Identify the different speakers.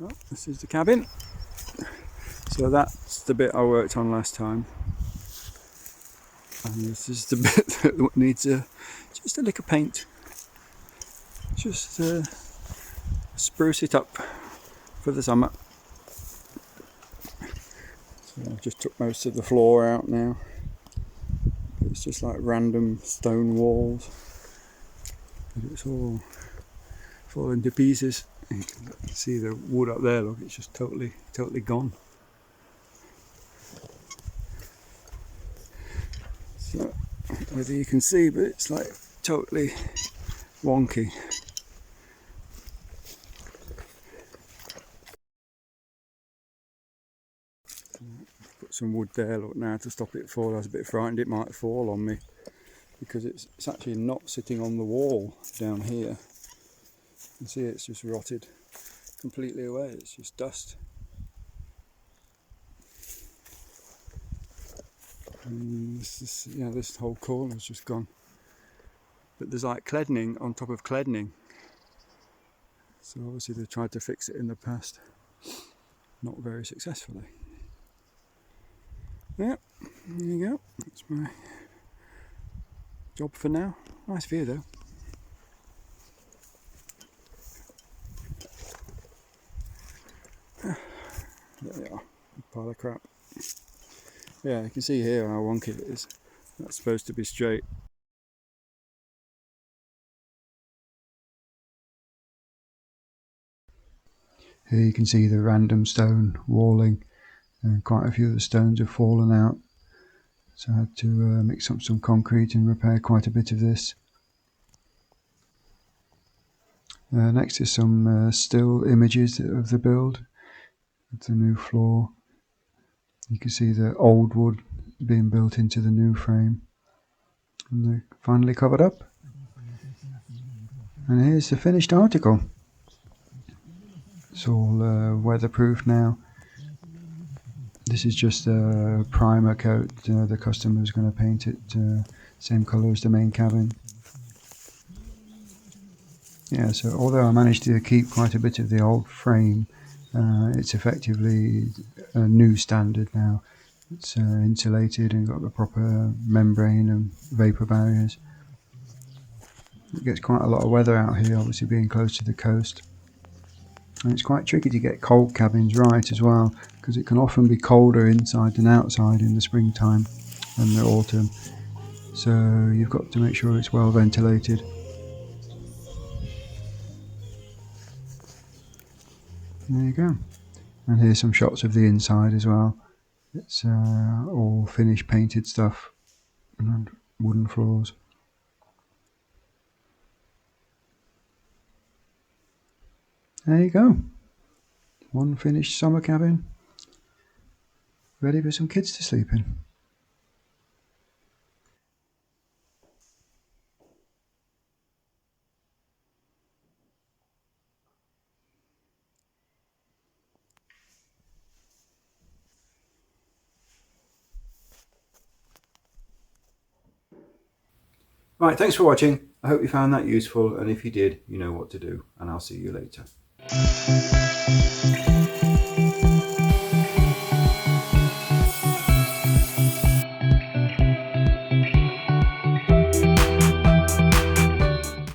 Speaker 1: Well, this is the cabin. So that's the bit I worked on last time. And this is the bit that needs just a lick of paint. Just spruce it up for the summer. So I've just took most of the floor out now. It's just like random stone walls. And it's all falling to pieces. You can see the wood up there, look, it's just totally gone. So, whether you can see, but it's like totally wonky. Put some wood there, look, now to stop it falling. I was a bit frightened it might fall on me because it's actually not sitting on the wall down here. You can see it's just rotted completely away, it's just dust. And this whole corner's just gone. But there's like cleadening on top of cleadening. So obviously they tried to fix it in the past. Not very successfully. Yeah, there you go. That's my job for now. Nice view though. There we are. Pile of crap. Yeah, you can see here how wonky it is. That's supposed to be straight. Here you can see the random stone walling, and quite a few of the stones have fallen out. So I had to mix up some concrete and repair quite a bit of this. Next is some still images of the build, of the new floor. You can see the old wood being built into the new frame. And they're finally covered up. And here's the finished article. It's all weatherproof now. This is just a primer coat. The customer is going to paint it same colour as the main cabin. Yeah, so although I managed to keep quite a bit of the old frame, it's effectively a new standard now. It's insulated and got the proper membrane and vapour barriers. It gets quite a lot of weather out here, obviously being close to the coast. And it's quite tricky to get cold cabins right as well, because it can often be colder inside than outside in the springtime and the autumn. So you've got to make sure it's well ventilated. There you go. And here's some shots of the inside as well. It's all finished painted stuff and wooden floors. There you go. One finished summer cabin, ready for some kids to sleep in. Right, thanks for watching. I hope you found that useful, and if you did, you know what to do, and I'll see you later.